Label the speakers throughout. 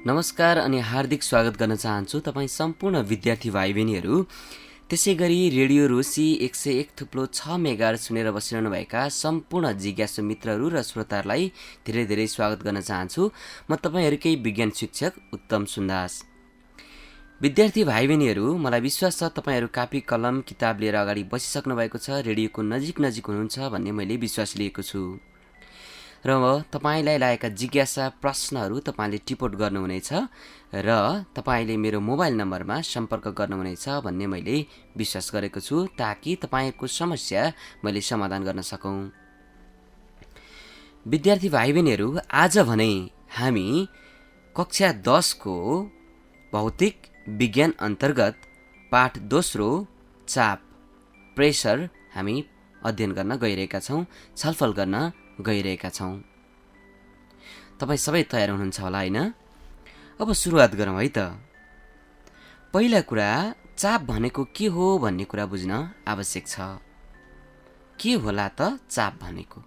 Speaker 1: नमस्कार अनि हार्दिक स्वागत गर्न चाहन्छु तपाईँ सम्पूर्ण विद्यार्थी भाइ बहिनीहरू। त्यसै गरी रेडियो रोसी 101.6 मेगाहर्ज सुनेर बसिरहनुभएका सम्पूर्ण जिज्ञासु मित्रहरू र श्रोताहरूलाई धेरै धेरै स्वागत गर्न चाहन्छु। म तपाईँहरूकै विज्ञान शिक्षक उत्तम सुन्दास। विद्यार्थी भाइ बहिनीहरू, मलाई विश्वास छ तपाईँहरू कापी कलम किताब लिएर अगाडि बसिसक्नु भएको छ, रेडियोको नजिक हुनुहुन्छ भन्ने मैले विश्वास लिएको छु। र तपाईँलाई लागेका जिज्ञासा प्रश्नहरू तपाईँले टिपोट गर्नुहुनेछ र तपाईँले मेरो मोबाइल नम्बरमा सम्पर्क गर्नुहुनेछ भन्ने मैले विश्वास गरेको छु, ताकि तपाईँको समस्या मैले समाधान गर्न सकौँ। विद्यार्थी भाइ बहिनीहरू, आज भने हामी कक्षा 10 को भौतिक विज्ञान अन्तर्गत पाठ दोस्रो चाप प्रेसर हामी अध्ययन गर्न गइरहेका छौँ, छलफल गर्न गइरहेका छौँ। तपाईँ सबै तयार हुनुहुन्छ होला, होइन? अब सुरुवात गरौँ है त। पहिला कुरा, चाप भनेको के हो भन्ने कुरा बुझ्न आवश्यक छ। के होला त चाप भनेको?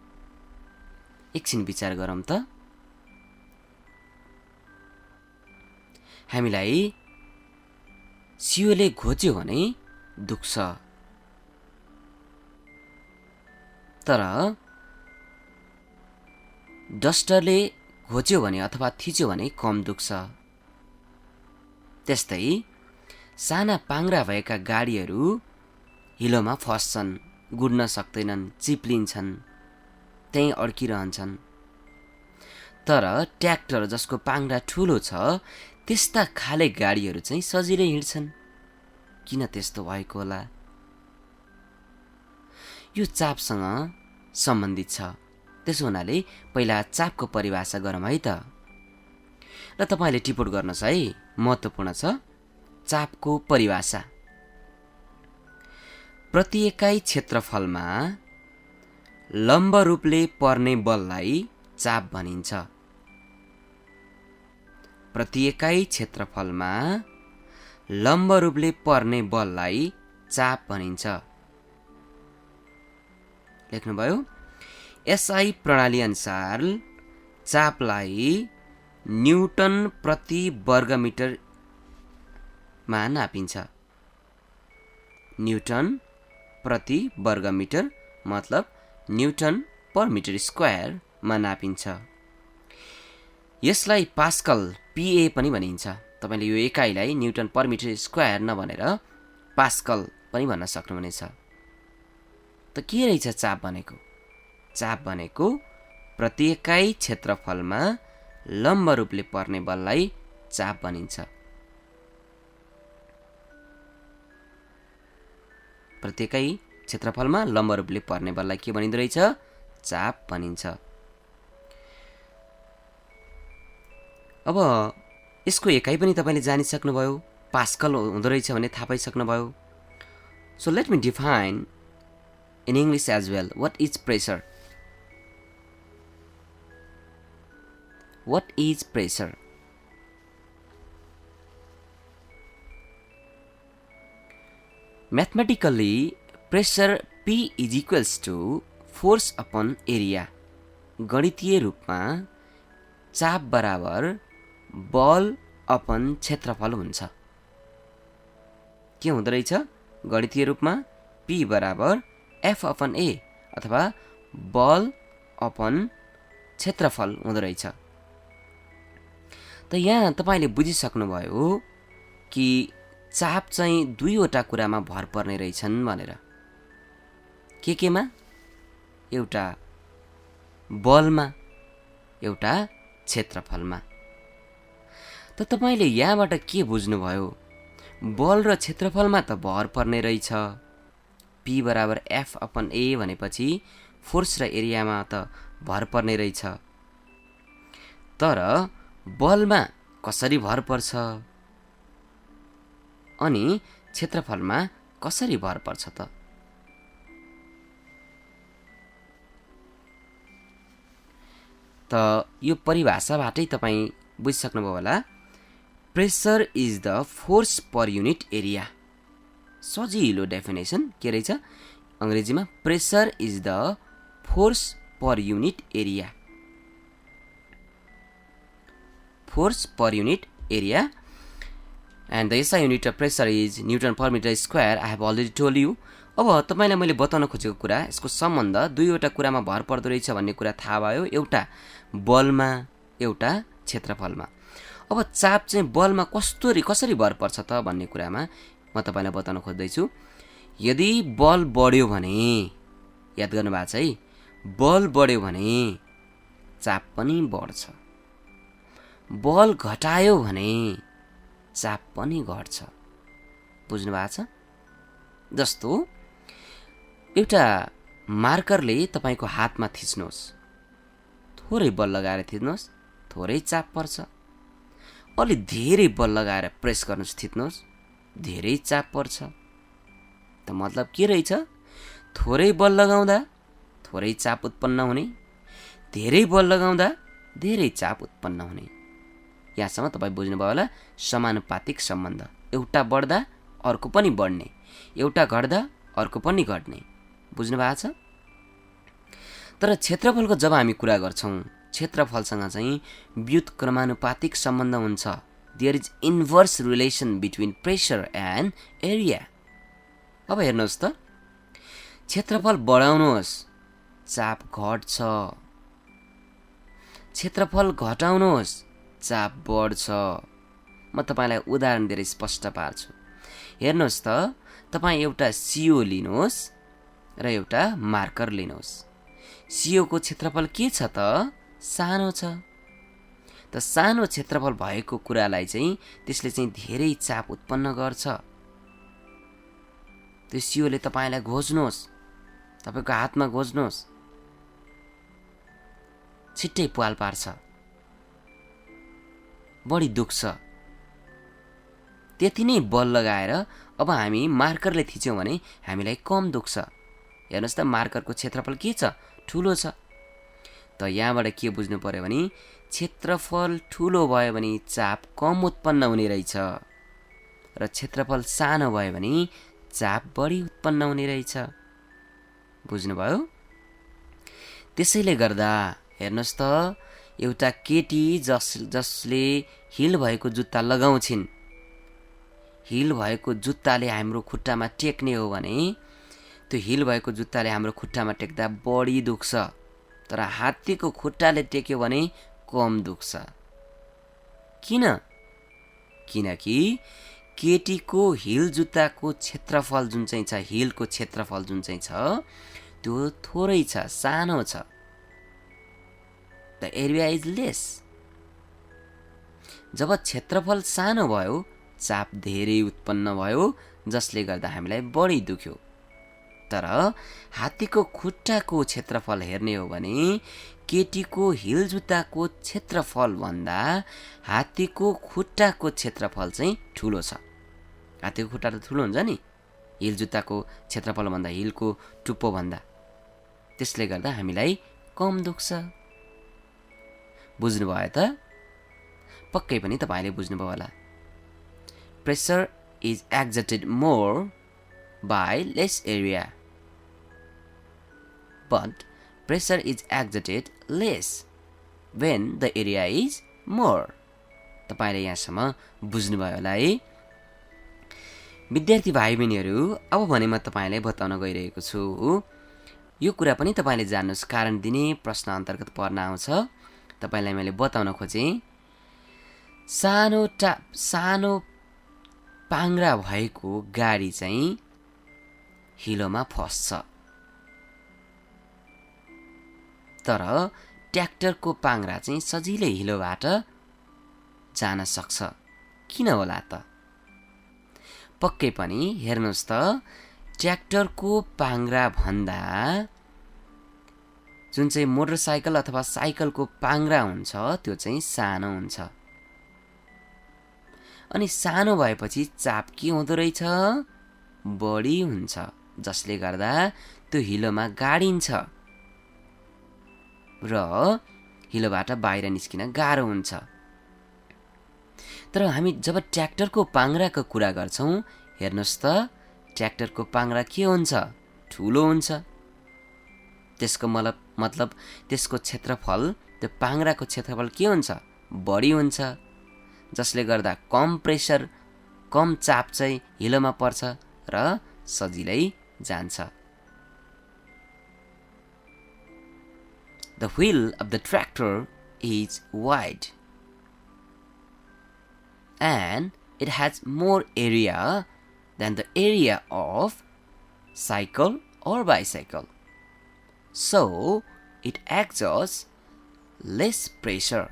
Speaker 1: एकछिन विचार गरौँ त। हामीलाई सियोले घोच्यो भने दुख्छ, तर डस्टरले घोच्यो भने अथवा थिच्यो भने कम दुख्छ। त्यस्तै साना पाङ्रा भएका गाडीहरू हिलोमा फस्छन्, गुड्न सक्दैनन्, चिप्लिन्छन्, त्यहीँ अड्किरहन्छन्। तर ट्र्याक्टर जसको पाङ्रा ठुलो छ, त्यस्ता खाले गाडीहरू चाहिँ सजिलै हिँड्छन्। किन त्यस्तो भएको होला? यो चापसँग सम्बन्धित छ। त्यसो हुनाले पहिला चापको परिभाषा गरौँ है त। र तपाईँले टिपोट गर्नुहोस् है, महत्त्वपूर्ण छ। चापको परिभाषा: प्रति एकाइ क्षेत्रफलमा लम्ब रूपले पर्ने बललाई चाप भनिन्छ। प्रति एकाइ क्षेत्रफलमा लम्ब रूपले पर्ने बललाई चाप भनिन्छ। लेख्नुभयो? एसआई प्रणाली अनुसार चापलाई न्युटन प्रति वर्गमिटरमा नापिन्छ। न्युटन प्रति वर्गमिटर मतलब न्युटन पर मिटर स्क्वायरमा नापिन्छ। यसलाई पास्कल पिए पनि भनिन्छ। तपाईँले यो एकाइलाई न्युटन पर मिटर स्क्वायर नभनेर पास्कल पनि भन्न सक्नुहुनेछ। त के रहेछ चाप भनेको? चाप भनेको प्रति एकाइ क्षेत्रफलमा लम्ब रूपले पर्ने बललाई चाप भनिन्छ। प्रति एकाइ क्षेत्रफलमा लम्ब रूपले पर्ने बललाई के भनिँदो रहेछ? चाप भनिन्छ। अब यसको एकाइ पनि तपाईँले जानिसक्नुभयो, पास्कल हुँदो रहेछ भने थाहा पाइसक्नुभयो। So let me define in English as well. What is pressure? What is pressure? Mathematically, pressure P is equals to force upon area. गणितीय रूपमा चाप बराबर बल अपन क्षेत्रफल हुन्छ। के हुँदो रहेछ? गणितीय रूपमा P बराबर F अपन A अथवा बल अपन क्षेत्रफल हुँदो रहेछ। त यहाँ तपाईँले बुझिसक्नुभयो कि चाप चाहिँ दुईवटा कुरामा भर पर्ने रहेछन् भनेर। केमा? एउटा बलमा, एउटा क्षेत्रफलमा। त तपाईँले यहाँबाट के बुझ्नुभयो? बल र क्षेत्रफलमा त भर पर्ने रहेछ। P बराबर F अपन A भनेपछि फोर्स र एरियामा त भर पर्ने रहेछ। तर बलमा कसरी भर पर्छ अनि क्षेत्रफलमा कसरी भर पर्छ त? त यो परिभाषाबाटै तपाईँ बुझिसक्नुभयो होला। Pressure is the force per unit area. सजिलो डेफिनेसन के रहेछ? अङ्ग्रेजीमा pressure is the force per unit area. force per unit area and the SI unit of pressure is Newton per meter square. I have already told you. अब तपाईलाई मैले बताउन खोजेको कुरा यसको सम्बन्ध दुईवटा कुरामा भर पर्दो रहेछ भन्ने कुरा थाहा भयो एउटा बलमा एउटा क्षेत्रफलमा अब चाप चाहिँ बलमा कसरी भर पर्छ त भन्ने कुरामा म तपाईलाई बताउन खोज्दै छु यदि बल बढ्यो भने याद गर्नु भएको छ है बल बढ्यो भने चाप पनि बढ्छ बल घटायो भने चाप पनि घट्छ बुझ्नु भएको छ जस्तो एउटा मार्करले तपाईको हातमा थिच्नुहोस् थोरै बल लगाएर थिच्नुहोस् थोरै चाप पर्छ अलि धेरै बल लगाएर प्रेस गर्नुहोस् थिच्नुहोस् धेरै चाप पर्छ त मतलब के रहेछ थोरै बल लगाउँदा थोरै चाप उत्पन्न हुने धेरै बल लगाउँदा धेरै चाप उत्पन्न हुने यहाँसम्म तपाई बुझ्नुभयो होला समानुपातिक सम्बन्ध एउटा बढ्दा अर्को पनि बढ्ने एउटा घट्दा अर्को पनि घट्ने बुझ्नु भएको छ तर क्षेत्रफलको जब हामी कुरा गर्छौं क्षेत्रफलसँग चाहिँ व्युत्क्रमानुपातिक सम्बन्ध हुन्छ there is inverse relation between pressure and area अब हेर्नुहोस् त क्षेत्रफल बढाउनुहोस् चाप घट्छ क्षेत्रफल घटाउनुहोस् चाप बढ्छ म तपाईलाई उदाहरण दिएर स्पष्ट पार्छु हेर्नुहोस् त तपाई एउटा CO लिनुहोस् र एउटा मार्कर लिनुहोस् CO को क्षेत्रफल के छ त सानो छ त सानो क्षेत्रफल भएको कुरालाई चाहिँ त्यसले चाहिँ धेरै चाप उत्पन्न गर्छ त्यो CO ले तपाईलाई घोज्नुहोस् तपाईको हातमा घोज्नुहोस् छिट्टै पाल पार्छ बढी दुख्छ त्यति नै बल लगाएर अब हामी मार्करले थिच्यौं भने हामीलाई कम दुख्छ हेर्नुस् त मार्करको क्षेत्रफल के छ ठूलो छ त यहाँबाट के बुझ्नु पर्यो भने क्षेत्रफल ठूलो भयो भने चाप कम उत्पन्न हुने रहेछ र क्षेत्रफल सानो भयो भने चाप बढी उत्पन्न हुने रहेछ बुझ्नुभयो त्यसैले गर्दा हेर्नुस् त एउटा केटी जसले हिल भएको जुत्ता लगाउँछिन् हिल भएको जुत्ताले हाम्रो खुट्टामा टेक्ने हो भने त्यो हिल भएको जुत्ताले हाम्रो खुट्टामा टेक्दा बढी दुख्छ तर हात्तीको खुट्टाले टेक्यो भने कम दुख्छ किनकि केटीको हिल जुत्ताको क्षेत्रफल जुन चाहिँ छ हिलको क्षेत्रफल जुन चाहिँ छ त्यो थोरै छ सानो छ The area is less. जब क्षेत्रफल सानो भयो चाप धेरै उत्पन्न भयो जसले गर्दा हामीलाई बढी दुख्यो तर हात्तीको खुट्टाको क्षेत्रफल हेर्ने हो भने केटीको हिल जुत्ताको क्षेत्रफल भन्दा हात्तीको खुट्टाको क्षेत्रफल चाहिँ ठूलो छ हात्तीको खुट्टा त ठूलो हुन्छ नि हिल जुत्ताको क्षेत्रफल भन्दा हिलको टुप्पो भन्दा त्यसले गर्दा हामीलाई कम दुख्छ बुझ्नुभयो त पक्कै पनि तपाईले बुझ्नुभयो होला pressure is exerted more by less area but pressure is exerted less when the area is more तपाईले यहाँसम्म बुझ्नुभयो होला है विद्यार्थी भाइ बहिनीहरु अब भने म तपाईलाई बताउन गइरहेको छु यो कुरा पनि तपाईले जान्नुस् कारण दिने प्रश्न अन्तर्गत पर्न आउँछ तपाईलाई मैले बताउन खोजे सानो पाङ्ग्रा भएको गाडी चाहिँ हिलोमा फस्छ तर ट्र्याक्टरको पाङ्ग्रा चाहिँ सजिलै हिलोबाट जान सक्छ किन होला त पक्कै पनि हेर्नुस् त ट्र्याक्टरको पाङ्ग्रा भन्दा जुन चाहिँ मोटरसाइकल अथवा साइकलको पाङ्ग्रा हुन्छ त्यो चाहिँ सानो हुन्छ अनि सानो भएपछि चाप के हुँदो रहेछ बढी हुन्छ जसले गर्दा त्यो हिलोमा गाडिन्छ र हिलोबाट बाहिर निस्किन गाह्रो हुन्छ तर हामी जब ट्र्याक्टरको पाङ्ग्राको कुरा गर्छौं हेर्नुस् त ट्र्याक्टरको पाङ्ग्रा के हुन्छ ठूलो हुन्छ त्यसको मतलब त्यसको क्षेत्रफल त्यो पाङ्ग्राको क्षेत्रफल के हुन्छ बढी हुन्छ, जसले गर्दा कम प्रेसर, कम चाप चाहिँ हिलोमा पर्छ र सजिलै जान्छ। The wheel of the tractor is wide and it has more area than the area of cycle or bicycle. So it exerts less pressure.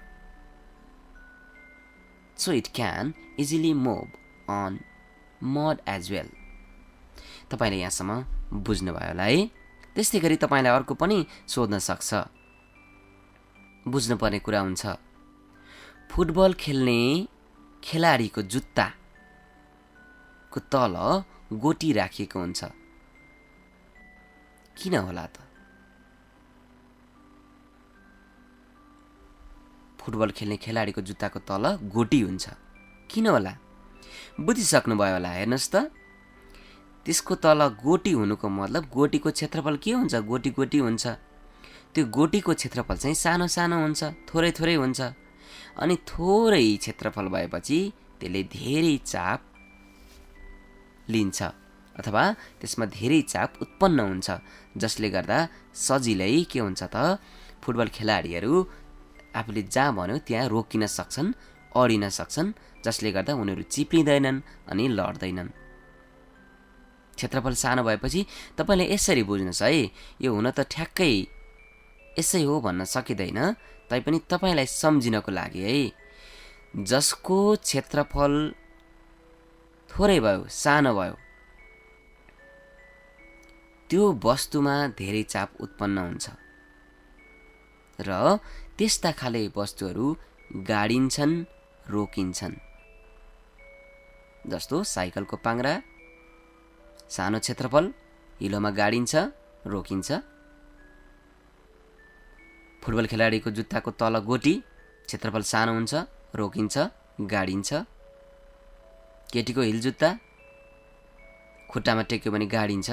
Speaker 1: So it can easily move on mud as well. तपाईले यहाँसम्म बुझ्नुभयो होला है। त्यस्तै गरी तपाईलाई अर्को पनि सोध्न सक्छ। बुझ्नुपर्ने कुरा हुन्छ, फुटबल खेल्ने खेलाडीको जुत्ताको तल गोटी राखिएको हुन्छ, किन होला त? फुटबल खेल्ने खेलाडीको जुत्ताको तल गोटी हुन्छ, किन होला? बुझिसक्नुभयो होला। हेर्नुहोस् त, त्यसको तल गोटी हुनुको मतलब गोटीको क्षेत्रफल के हुन्छ? गोटी गोटी हुन्छ। त्यो गोटीको क्षेत्रफल चाहिँ सानो सानो हुन्छ, थोरै थोरै हुन्छ। अनि थोरै क्षेत्रफल भएपछि त्यसले धेरै चाप लिन्छ अथवा त्यसमा धेरै चाप उत्पन्न हुन्छ, जसले गर्दा सजिलै के हुन्छ त, फुटबल खेलाडीहरू आफूले जहाँ भन्यो त्यहाँ रोकिन सक्छन्, अडिन सक्छन्, जसले गर्दा उनीहरू चिप्लिँदैनन् अनि लड्दैनन्। क्षेत्रफल सानो भएपछि तपाईले यसरी बुझ्नुहोस् है, यो हुन त ठ्याक्कै यसै हो भन्न सकिँदैन, तैपनि तपाईलाई सम्झिनको लागि है, जसको क्षेत्रफल थोरै भयो, सानो भयो, त्यो वस्तुमा धेरै चाप उत्पन्न हुन्छ र त्यस्ता खाले वस्तुहरू गाडिन्छन्, रोकिन्छन्। जस्तो साइकलको पाङ्ग्रा, सानो क्षेत्रफल, हिलोमा गाडिन्छ, रोकिन्छ। फुटबल खेलाडीको जुत्ताको तल गोटी, क्षेत्रफल सानो हुन्छ, रोकिन्छ, गाडिन्छ। केटीको हिल जुत्ता खुट्टामा टेक्यो भने गाडिन्छ।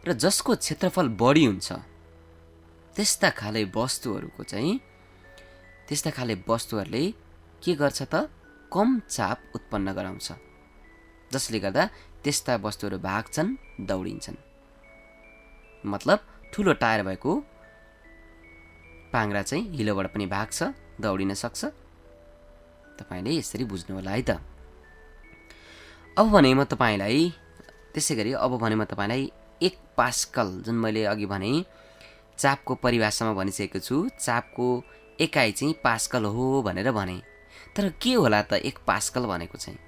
Speaker 1: र जसको क्षेत्रफल बढी हुन्छ त्यस्ता खाले वस्तुहरूले के गर्छ त, कम चाप उत्पन्न गराउँछ, जसले गर्दा त्यस्ता वस्तुहरू भाग्छन्, दौडिन्छन्। मतलब ठुलो टायर भएको पाङ्ग्रा चाहिँ हिलोबाट पनि भाग्छ, दौडिन सक्छ। तपाईले यसरी बुझ्नु होला है त। अब भने म तपाईलाई 1 पास्कल, जुन मैले अघि भने चापको परिभाषामा भनिसकेको छु, चापको एकाइ चाहिँ पास्कल हो भनेर भने। तर के होला त 1 पास्कल भनेको चाहिँ?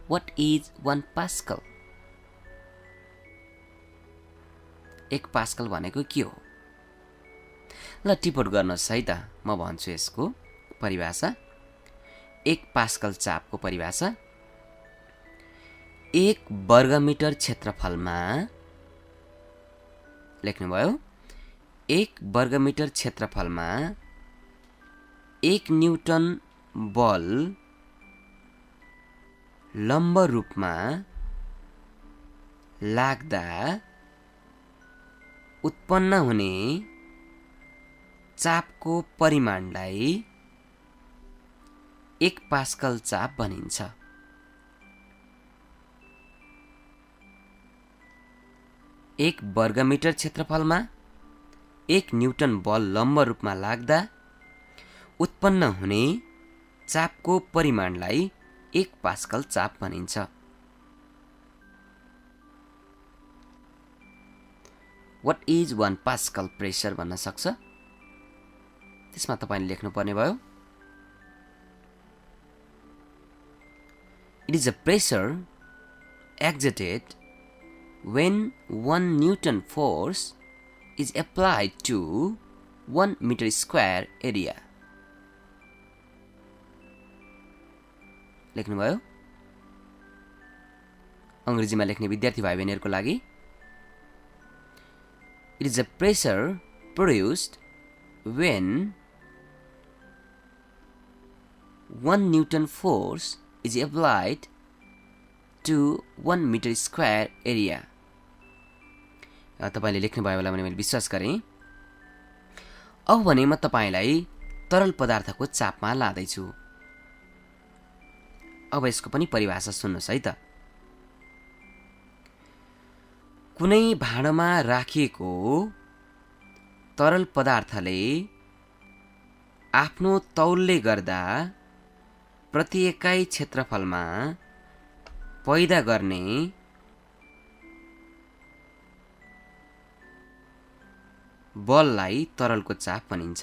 Speaker 1: What is 1 pascal? 1 पास्कल भनेको के हो? ल टिपोट गर्नुहोस् है त, म भन्छु यसको परिभाषा। 1 पास्कल चापको परिभाषा: 1 वर्गमिटर क्षेत्रफलमा, लेख्नुभयो, 1 वर्गमिटर क्षेत्रफलमा 1 न्युटन बल लम्ब रूपमा लाग्दा उत्पन्न हुने चापको परिमाणलाई 1 पास्कल चाप भनिन्छ। 1 वर्गमिटर क्षेत्रफलमा 1 न्युटन बल लम्ब रूपमा लाग्दा उत्पन्न हुने चापको परिमाणलाई 1 पास्कल चाप भनिन्छ। What is 1 पास्कल प्रेसर भन्न सक्छ। त्यसमा तपाईले लेख्नु पर्ने भयो, It is a pressure exerted when 1 Newton force is applied to 1 meter square area. लेख्नुभयो? अंग्रेजीमा लेख्ने विद्यार्थी भाइ बहिनीहरुको लागि, It is a pressure produced when 1 Newton force is applied to 1 meter square area. तपाईले लेख्नु भयो होला भने मैले विश्वास गरे। अब भने म तपाईलाई तरल पदार्थको चापमा लाँदैछु। अब यसको पनि परिभाषा सुन्नुहोस् है त। कुनै भाँडोमा राखिएको तरल पदार्थले आफ्नो तौलले गर्दा प्रति एकाइ क्षेत्रफलमा पैदा गर्ने बललाई तरलको चाप भनिन्छ।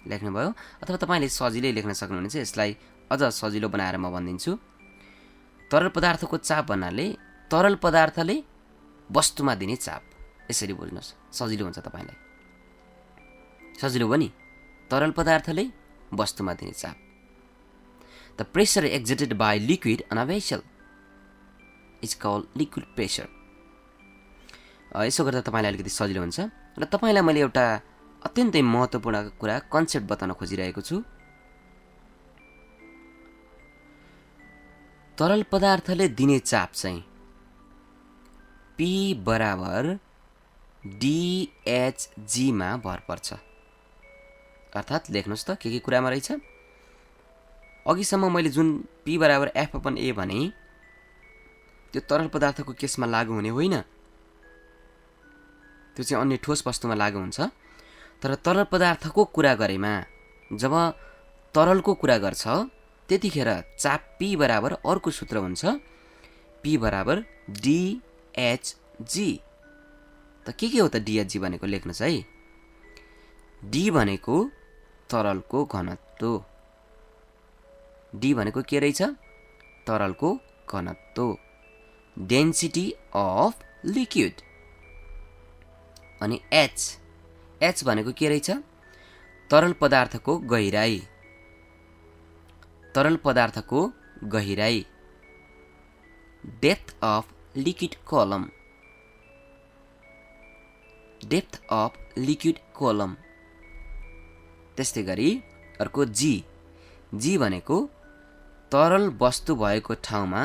Speaker 1: लेख्नुभयो? अथवा तपाईले सजिलै लेख्न सक्नुहुनेछ। यसलाई अझ सजिलो बनाएर म भनिदिन्छु। तरल पदार्थको चाप भन्नाले तरल पदार्थले वस्तुमा दिने चाप। यसरी बुझ्नुहोस्, सजिलो हुन्छ तपाईलाई। सजिलो हो नि? तरल पदार्थले वस्तुमा दिने चाप। The pressure exerted by liquid on a vessel is called liquid pressure. यसो गर्दा तपाईलाई अलिकति सजिलो हुन्छ। र तपाईलाई मैले एउटा अत्यन्तै महत्त्वपूर्ण कुरा कन्सेप्ट बताउन खोजिरहेको छु। तरल पदार्थले दिने चाप चाहिँ P बराबर DHG मा भर पर्छ। अर्थात् लेख्नुस् त के कुरामा रहेछ। अघिसम्म मैले जुन P बराबर F/A भने त्यो तरल पदार्थको केसमा लागू हुने होइन, त्यो चाहिँ अन्य ठोस वस्तुमा लागू हुन्छ। तर तरल पदार्थको कुरा गरेमा जब तरलको कुरा गर्छ त्यतिखेर चाप P बराबर अर्को सूत्र हुन्छ, P बराबर DHG। त के हो त DHG भनेको लेख्नुस् है। D भनेको तरलको घनत्व। D भनेको के रहेछ? तरलको घनत्व, डेन्सिटी अफ लिक्विड। अनि H भनेको के रहेछ? तरल पदार्थको गहिराई। तरल पदार्थको गहिराई, डेप्थ अफ लिक्विड कलम। डेप्थ अफ लिक्विड कलम। त्यस्तै गरी अर्को G भनेको तरल वस्तु भएको ठाउँमा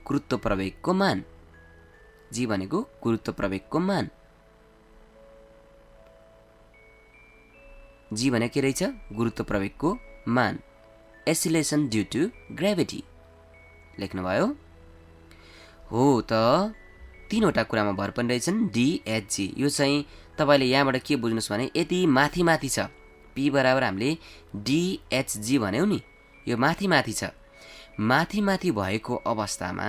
Speaker 1: गुरुत्व प्रवेगको मान। G भनेको गुरुत्व प्रवेगको मान। G भने के रहेछ? गुरुत्व प्रवेगको मान, एसिलेसन ड्यू टु ग्रेभिटी। लेख्नुभयो? हो त तीनवटा कुरामा भर पनि रहेछन् DHG। यो चाहिँ तपाईले यहाँबाट के बुझ्नुस् भने यति माथि माथि छ। P बराबर हामीले DHG भन्यौ नि, यो माथि माथि छ। माथि माथि भएको अवस्थामा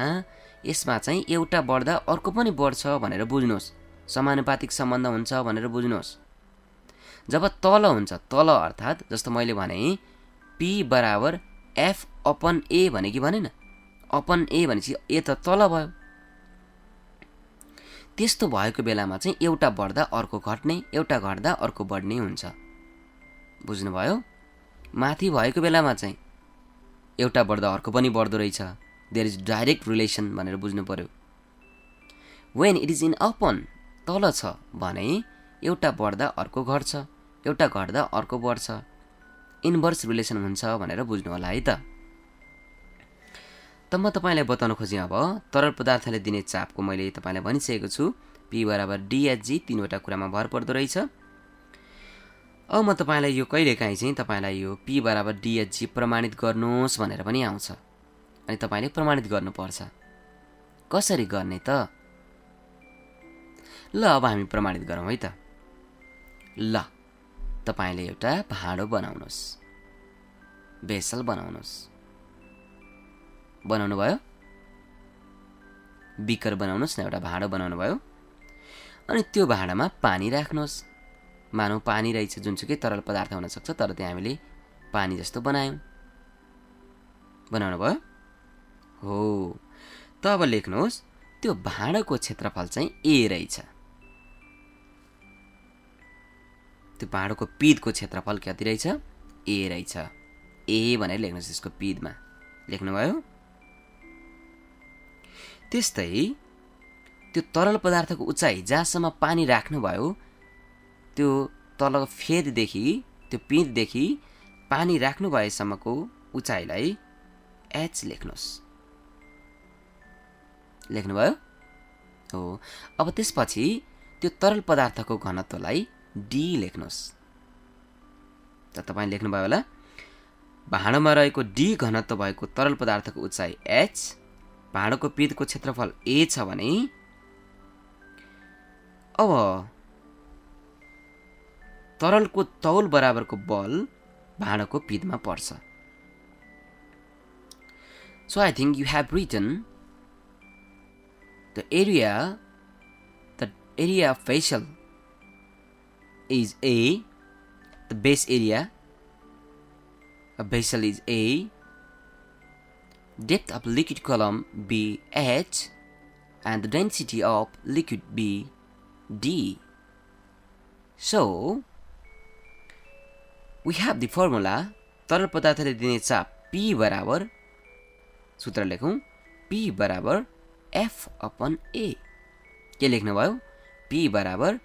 Speaker 1: यसमा चाहिँ एउटा बढ्दा अर्को पनि बढ्छ भनेर बुझ्नुहोस्। समानुपातिक सम्बन्ध हुन्छ भनेर बुझ्नुहोस्। जब तल हुन्छ, तल अर्थात् जस्तो मैले भने P बराबर F/A भने कि भनेन? अपन A भनेपछि A त तल भयो। त्यस्तो भएको बेलामा चाहिँ एउटा बढ्दा अर्को घट्ने, एउटा घट्दा अर्को बढ्ने हुन्छ। बुझ्नुभयो? माथि भएको बेलामा चाहिँ एउटा बढ्दा अर्को पनि बढ्दो रहेछ। देयर इज डाइरेक्ट रिलेसन भनेर बुझ्नु पर्यो। When it is in upon, तल छ भने एउटा बढ्दा अर्को घट्छ, एउटा घट्दा अर्को बढ्छ। इन्भर्स रिलेसन हुन्छ भनेर बुझ्नु होला है त। त म तपाईलाई बताउन खोजेँ अब तरल पदार्थले दिने चापको मैले तपाईलाई भनिसकेको छु। P बराबर DHG, तीनवटा कुरामा भर पर्दो रहेछ। अब म तपाईलाई यो कहिलेकाहीँ चाहिँ तपाईलाई यो P बराबर DHG प्रमाणित गर्नुहोस् भनेर पनि आउँछ। अनि तपाईले प्रमाणित गर्नुपर्छ। कसरी गर्ने त? ल अब हामी प्रमाणित गरौँ है त। ल तपाईले एउटा भाँडो बनाउनुहोस्, भेसल बनाउनुहोस्। बनाउनु भयो? बिकर बनाउनुहोस् न, एउटा भाँडो बनाउनु भयो। अनि त्यो भाँडामा पानी राख्नुहोस्। मानौ पानी रहेछ, जुनसुकै तरल पदार्थ हुन सक्छ, तर त्यहाँ हामीले पानी जस्तो बनायौँ। बनाउनु भयो? हो। त अब लेख्नुहोस् त्यो भाँडाको क्षेत्रफल चाहिँ A रहेछ। त्यो भाँडोको पिदको क्षेत्रफल कति रहेछ? A रहेछ। A भनेर लेख्नुहोस् यसको पिदमा। लेख्नुभयो? त्यस्तै त्यो तरल पदार्थको उचाइ जहाँसम्म पानी राख्नुभयो त्यो तल फेददेखि, त्यो पिँधदेखि पानी राख्नु भएसम्मको उचाइलाई H लेख्नुहोस्। लेख्नुभयो? हो। अब त्यसपछि त्यो तरल पदार्थको घनत्वलाई डी लेख्नुहोस्। त तपाईले लेख्नुभयो होला भाँडोमा रहेको डी घनत्व भएको तरल पदार्थको उचाइ h, भाँडोको पिँधको क्षेत्रफल a छ भने अब तरलको तौल बराबरको बल भाँडोको पिँधमा पर्छ। So I think you have written the area of vessel is A, the base area of vessel is A, depth of liquid column B h, and the density of liquid B d. So we have the formula तरल पदार्थले दिने चाप P बराबर सूत्र लेखौं P बराबर F upon A। के लेख्नुभयो P बराबर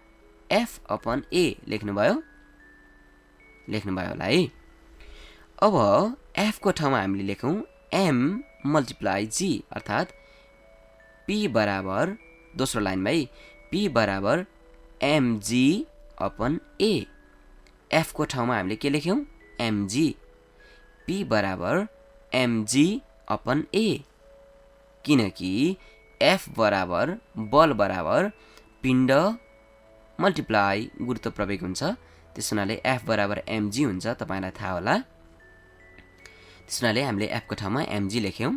Speaker 1: F अपन A लेख्नुभयो होला है। अब F को ठाउँमा हामीले लेखौं M मल्टिप्लाई G अर्थात P बराबर दोस्रो लाइनमा है P बराबर mg अपन A। F को ठाउँमा हामीले के लेख्यौं mg, P बराबर mg अपन A, किनकि F बराबर बल बराबर पिण्ड मल्टिप्लाई गुरुत्व प्रवेग हुन्छ। त्यसैले F बराबर mg हुन्छ, तपाईलाई थाहा होला। त्यसैले हामीले F को ठाउँमा mg लेख्यौं।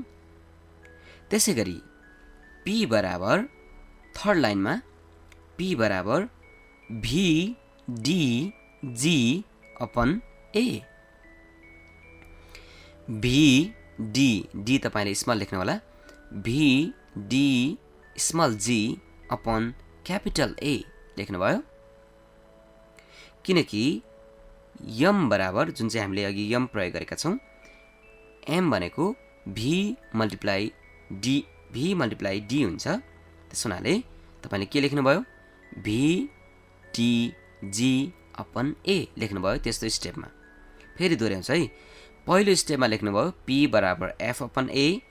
Speaker 1: त्यसैगरी P बराबर थर्ड लाइनमा P बराबर vdg अपन A। d तपाईले स्मल लेख्नु होला vd small g upon capital A लेख्नुभयो, किनकि m बराबर जुन चाहिँ हामीले अघि m प्रयोग गरेका छौं m भनेको v मल्टिप्लाई d हुन्छ। त्यसैले तपाईले के लेख्नुभयो vdg अपन A लेख्नुभयो। त्यस्तो स्टेपमा फेरि दोहोर्याउँछु है। पहिलो स्टेपमा लेख्नुभयो P बराबर F अपन A,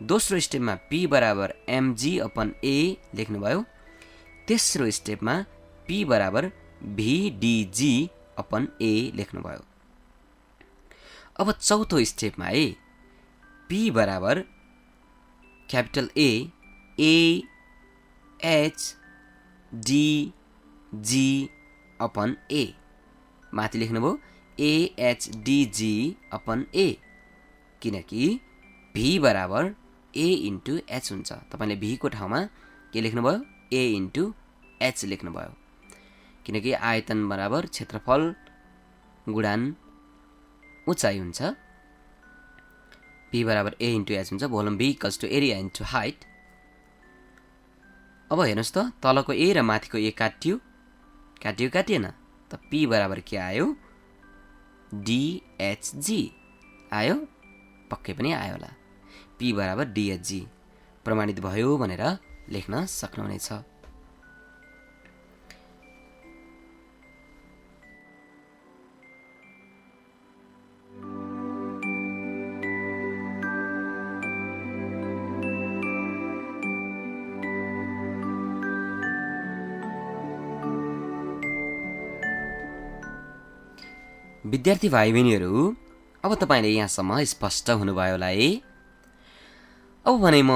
Speaker 1: दोस्रो स्टेपमा P बराबर mg अपन A लेख्नुभयो, तेस्रो स्टेपमा P बराबर vdg अपन A लेख्नुभयो। अब चौथो स्टेपमा है P बराबर capital A h d g upon A, माथि लेख्नुभयो ahdg अपन A, किनकि v बराबर a इन्टु h हुन्छ। तपाईले v को ठाउँमा के लेख्नुभयो a इन्टु h लेख्नुभयो, किनकि आयतन बराबर क्षेत्रफल गुणन उचाइ हुन्छ। v बराबर a इन्टु h हुन्छ। Volume v equals to area into height. अब हेर्नुस् त तलको a र माथिको a काटिएन त P बराबर के आयो DHG आयो, पक्कै पनि आयो होला। P बराबर DHG प्रमाणित भयो भनेर लेख्न सक्नुहुनेछ। विद्यार्थी भाइ बहिनीहरू, अब तपाईले यहाँसम्म स्पष्ट हुनुभयो होला है। अब भने म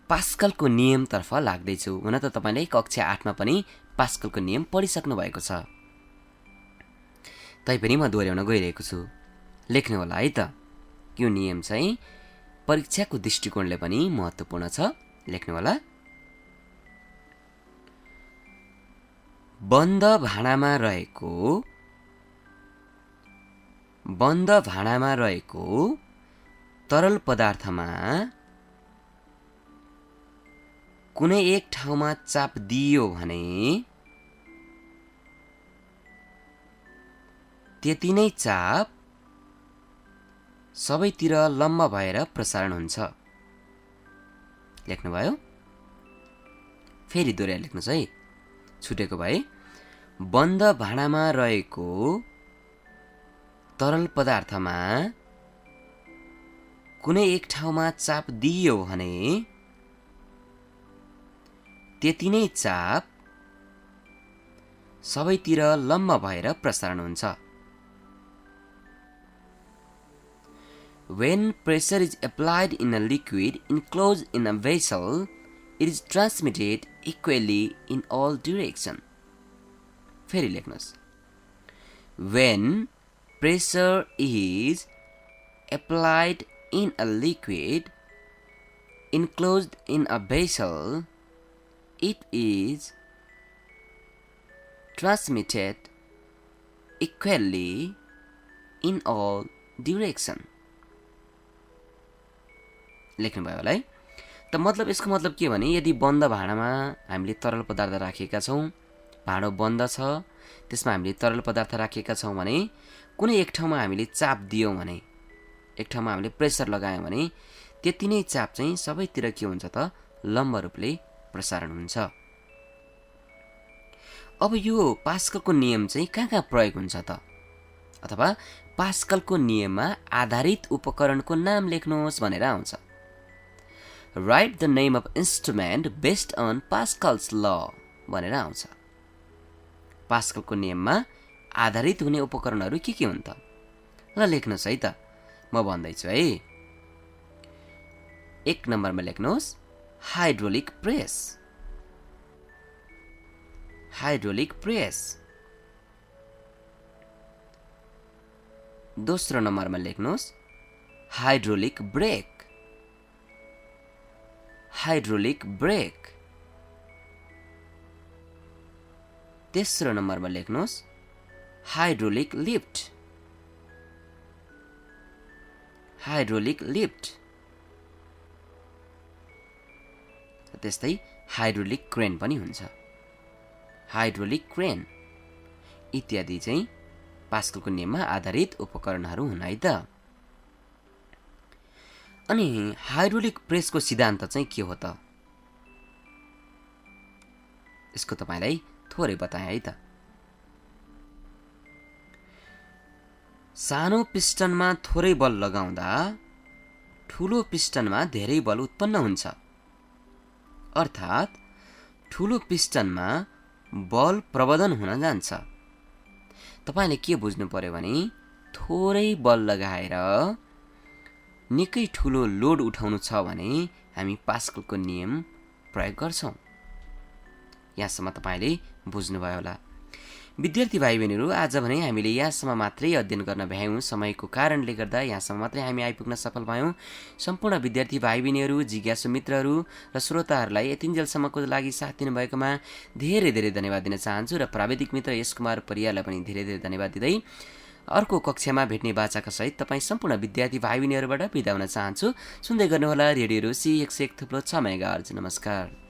Speaker 1: पास्कलको नियमतर्फ लाग्दैछु। हुन त तपाईले कक्षा 8 मा पनि पास्कलको नियम पढिसक्नु भएको छ, तैपनि म दोहोर्याउन गइरहेको छु। लेख्नु होला है त। यो नियम चाहिँ परीक्षाको दृष्टिकोणले पनि महत्त्वपूर्ण छ। लेख्नु होला बन्द भाँडामा रहेको तरल पदार्थमा कुनै एक ठाउँमा चाप दिइयो भने त्यति नै चाप सबैतिर लम्ब भएर प्रसारण हुन्छ। लेख्नुभयो? फेरि दोहोर्याएर लेख्नुस् है, छुटेको भए। बन्द भाँडामा रहेको तरल पदार्थमा कुनै एक ठाउँमा चाप दिइयो भने त्यति नै चाप सबैतिर लम्ब भएर प्रसारण हुन्छ। When pressure is applied in a liquid enclosed in a vessel, it is transmitted equally in all directions. फेरि लेख्नुहोस्। When pressure is applied in a liquid enclosed in a vessel, it is transmitted equally in all directions. लेख्नुभयो होला है। त मतलब यसको मतलब के भने यदि बन्द भाँडामा हामीले तरल पदार्थ राखेका छौँ, भाँडो बन्द छ, त्यसमा हामीले तरल पदार्थ राखेका छौँ भने कुनै एक ठाउँमा हामीले चाप दियौँ भने, एक ठाउँमा हामीले प्रेसर लगायौँ भने त्यति नै चाप चाहिँ सबैतिर के हुन्छ त लम्ब रूपले प्रसारण हुन्छ। अब यो पास्कलको नियम चाहिँ कहाँ प्रयोग हुन्छ त, अथवा पास्कलको नियममा आधारित उपकरणको नाम लेख्नुहोस् भनेर आउँछ। Write the name of instrument based on Pascal's law भनेर आउँछ। पास्कलको नियममा आधारित हुने उपकरणहरू के हुन् त? ल लेख्नुहोस् है त, म भन्दैछु है। 1 नम्बरमा लेख्नुहोस् हाइड्रोलिक प्रेस। Hydraulic press. दोस्रो नम्बरमा लेख्नुहोस् हाइड्रोलिक ब्रेक। Hydraulic brake. तेस्रो नम्बरमा लेख्नुहोस् हाइड्रोलिक लिफ्ट। Hydraulic lift. त्यस्तै हाइड्रोलिक क्रेन पनि हुन्छ। हाइड्रोलिक क्रेन इत्यादि चाहिँ पास्कलको नियममा आधारित उपकरणहरू हुन् है त। अनि हाइड्रोलिक प्रेसको सिद्धान्त चाहिँ के हो त? यसको तपाईलाई थोरै बताएँ है त। सानो पिस्टनमा थोरै बल लगाउँदा ठुलो पिस्टनमा धेरै बल उत्पन्न हुन्छ। अर्थात् ठुलो पिस्टनमा बल प्रवर्धन हुन जान्छ। तपाईले के बुझ्नु पर्यो भने थोरै बल लगाएर निकै ठुलो लोड उठाउनु छ भने हामी पास्कलको नियम प्रयोग गर्छौं। यहाँसम्म तपाईले बुझ्नुभयो होला। विद्यार्थी भाइ बहिनीहरू, आज भने हामीले यहाँसम्म मात्रै अध्ययन गर्न भ्यायौं। समयको कारणले गर्दा यहाँसम्म मात्रै हामी आइपुग्न सफल भयौं। सम्पूर्ण विद्यार्थी भाइ बहिनीहरू, जिज्ञासु मित्रहरू र श्रोताहरूलाई यतिन्जेलसम्मको लागि साथ दिनुभएकोमा धेरै धेरै धन्यवाद दिन चाहन्छु र प्राविधिक मित्र यश कुमार परियारलाई पनि धेरै धेरै धन्यवाद दिँदै अर्को कक्षामा भेट्ने बाचाका सहित तपाईँ सम्पूर्ण विद्यार्थी भाइ बहिनीहरूबाट बिदा हुन चाहन्छु। सुन्दै गर्नुहोला रेडियो रुसी 101.6 मेगाहर्ज। नमस्कार।